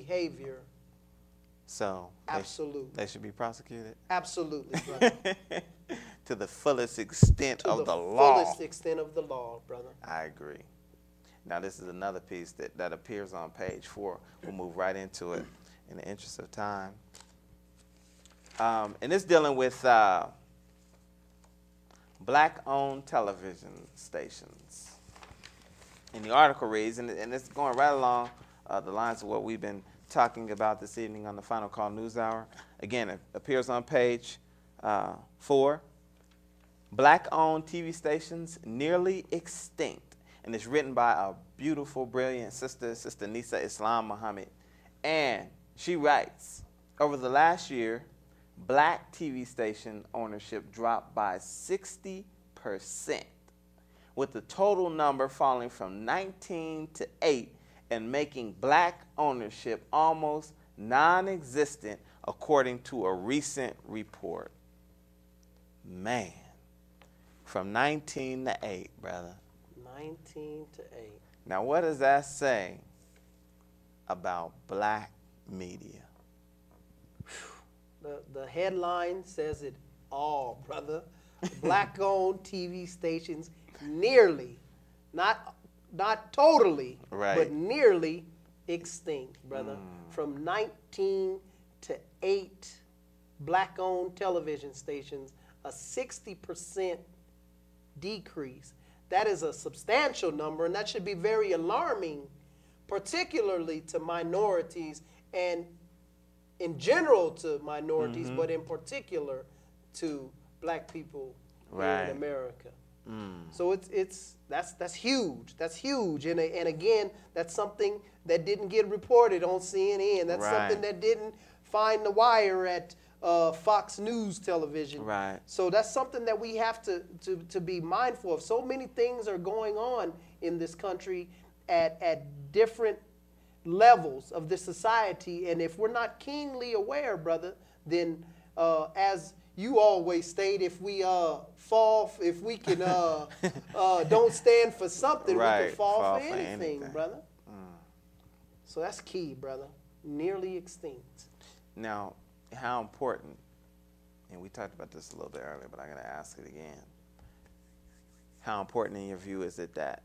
behavior. So absolutely, they should be prosecuted. Absolutely, brother. To the fullest extent of the law. To the fullest extent of the law, brother. I agree. Now this is another piece that appears on page 4. We'll move right into it in the interest of time. And it's dealing with black-owned television stations. And the article reads, and it's going right along the lines of what we've been talking about this evening on the Final Call Newshour. Again, it appears on page 4. Black-owned TV stations nearly extinct. And it's written by a beautiful, brilliant sister, Sister Nisa Islam Muhammad. And she writes, over the last year, black TV station ownership dropped by 60%, with the total number falling from 19 to 8 and making black ownership almost non-existent, according to a recent report. Man, from 19 to 8, brother. 19 to 8. Now, what does that say about black media? The headline says it all, brother. Black-owned TV stations nearly, not totally, right, but nearly extinct, brother. From 19 to 8 black-owned television stations, a 60% decrease. That is a substantial number, and that should be very alarming, particularly to minorities and in general to minorities, but in particular to black people here in America. So that's huge. That's huge, and again, that's something that didn't get reported on CNN. That's something that didn't find the wire at Fox News television. Right. So that's something that we have to be mindful of. So many things are going on in this country at different levels of this society, and if we're not keenly aware, brother, then as you always state, if we fall, if we can don't stand for something, we can fall for anything, brother. So that's key, brother. Nearly extinct. Now, how important, and we talked about this a little bit earlier, but I'm going to ask it again. How important in your view is it that,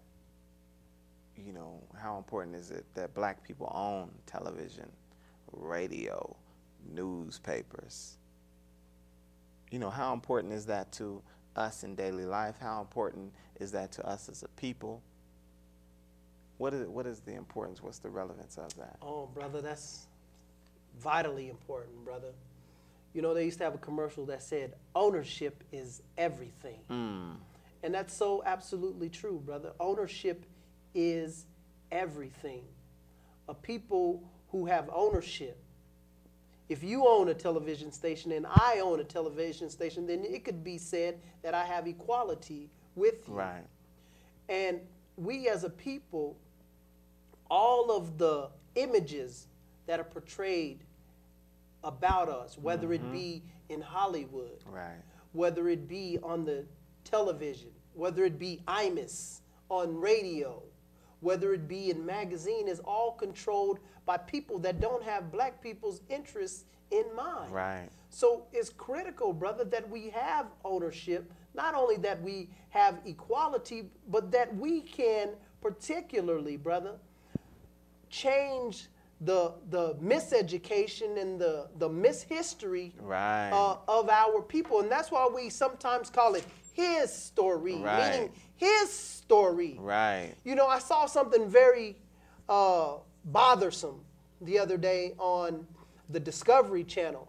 you know, how important is it that black people own television, radio, newspapers? You know, how important is that to us in daily life? How important is that to us as a people? What is the importance? What's the relevance of that? Oh, brother, that's vitally important, brother. You know, they used to have a commercial that said, ownership is everything. And that's so absolutely true, brother. Ownership is everything. A people who have ownership, if you own a television station and I own a television station, then it could be said that I have equality with you. Right. And we as a people, all of the images that are portrayed about us, whether it be in Hollywood, whether it be on the television, whether it be IMUS on radio, whether it be in magazine, is all controlled by people that don't have black people's interests in mind. Right. So it's critical, brother, that we have ownership, not only that we have equality, but that we can particularly, brother, change the miseducation and the mishistory of our people. And that's why we sometimes call it his story, meaning his story. Right. You know, I saw something very bothersome the other day on the Discovery Channel.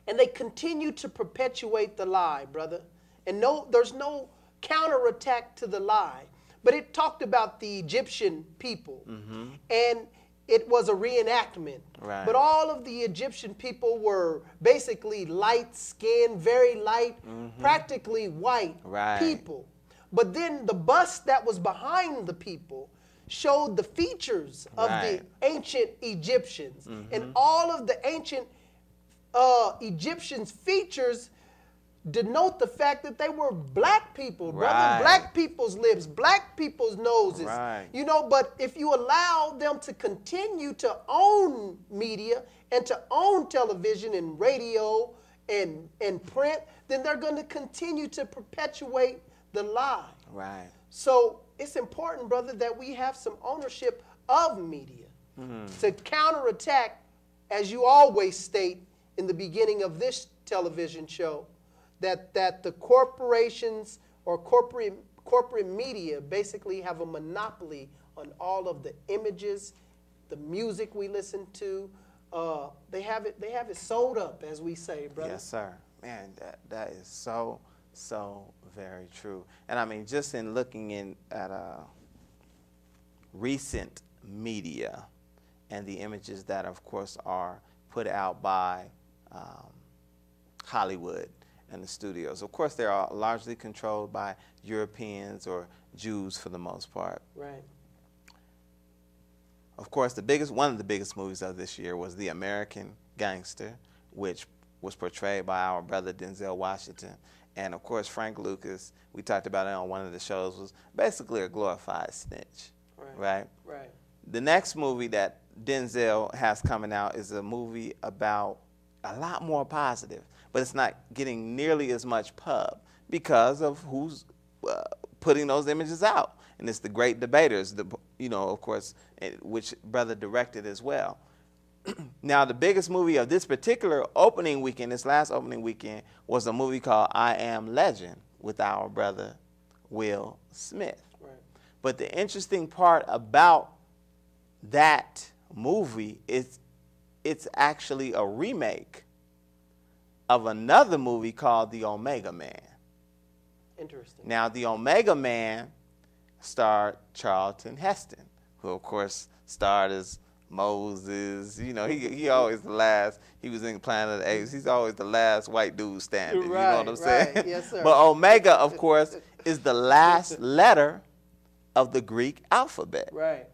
And they continue to perpetuate the lie, brother. And there's no counterattack to the lie. But it talked about the Egyptian people. And it was a reenactment. But all of the Egyptian people were basically light-skinned, very light, practically white people. But then the bust that was behind the people showed the features of the ancient Egyptians. And all of the ancient Egyptians' features denote the fact that they were black people, brother. Right. Black people's lips, black people's noses. Right. You know, but if you allow them to continue to own media and to own television and radio and print, then they're going to continue to perpetuate the lie. Right. So it's important, brother, that we have some ownership of media to counterattack, as you always state in the beginning of this television show, that the corporations or corporate media basically have a monopoly on all of the images, the music we listen to. They have it sold up, as we say, brother. Yes, sir. Man, that is so very true. And I mean, just in looking at recent media and the images that, of course, are put out by Hollywood and the studios. Of course, they are largely controlled by Europeans or Jews for the most part. Right. Of course, one of the biggest movies of this year was The American Gangster, which was portrayed by our brother Denzel Washington. And of course, Frank Lucas, we talked about it on one of the shows, was basically a glorified snitch. Right? Right. The next movie that Denzel has coming out is a movie about a lot more positive, but it's not getting nearly as much pub because of who's putting those images out. And it's The Great Debaters, of course, which brother directed as well. Now, the biggest movie of this particular opening weekend, this last opening weekend, was a movie called I Am Legend with our brother Will Smith. Right. But the interesting part about that movie is it's actually a remake of another movie called The Omega Man. Interesting. Now, The Omega Man starred Charlton Heston, who, of course, starred as Moses. He always the last. He was in Planet of the Apes. He's always the last white dude standing. Right, you know what I'm saying? Right. Yes, sir. But Omega, of course, is the last letter of the Greek alphabet. Right.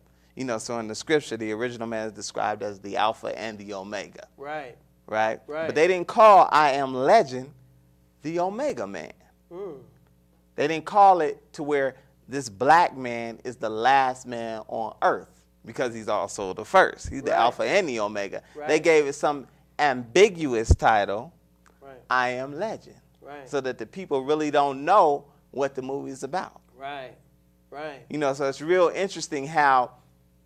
So in the scripture, the original man is described as the Alpha and the Omega. Right. Right? Right. But they didn't call I Am Legend the Omega Man. They didn't call it to where this black man is the last man on earth because he's also the first. He's the Alpha and the Omega. Right. They gave it some ambiguous title, Right. I Am Legend, Right. so that the people really don't know what the movie is about. Right. Right. So it's real interesting how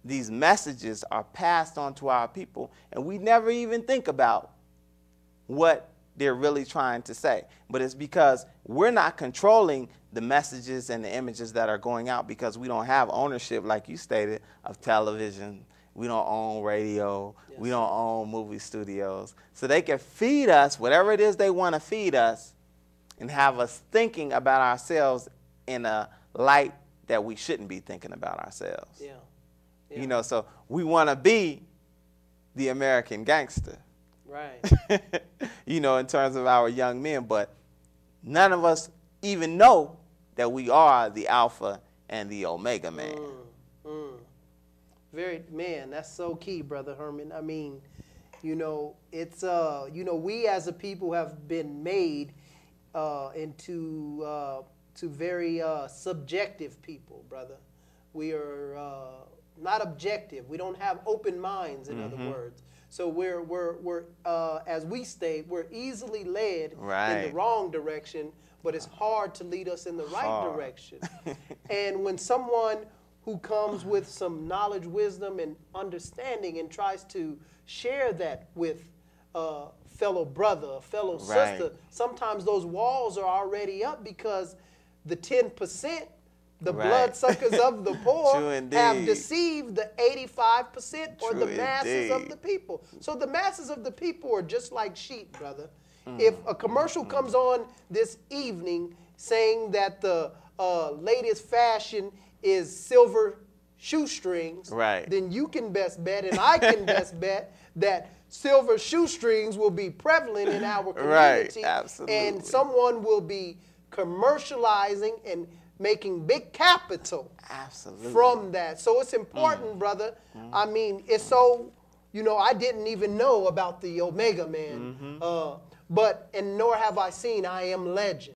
these messages are passed on to our people, and we never even think about what they're really trying to say. But it's because we're not controlling the messages and the images that are going out because we don't have ownership, like you stated, of television. We don't own radio. Yes. We don't own movie studios. So they can feed us whatever it is they want to feed us and have us thinking about ourselves in a light that we shouldn't be thinking about ourselves. Yeah. Yeah. So we want to be the American gangster. Right. In terms of our young men, but none of us even know that we are the Alpha and the Omega Man. That's so key, Brother Herman. I mean, it's we as a people have been made into very subjective people, brother. We are not objective. We don't have open minds, in other words. So we're as we state, we're easily led in the wrong direction, but it's hard to lead us in the right direction. And when someone who comes with some knowledge, wisdom, and understanding and tries to share that with a fellow brother, a fellow sister, sometimes those walls are already up because the 10%, the bloodsuckers of the poor, have deceived the 85% or the masses of the people. So the masses of the people are just like sheep, brother. If a commercial comes on this evening saying that the latest fashion is silver shoestrings, then you can best bet, and I can best bet, that silver shoestrings will be prevalent in our community. Absolutely. And someone will be commercializing and making big capital from that. So it's important, brother. I mean, it's so, I didn't even know about the Omega Man. But, and nor have I seen I Am Legend.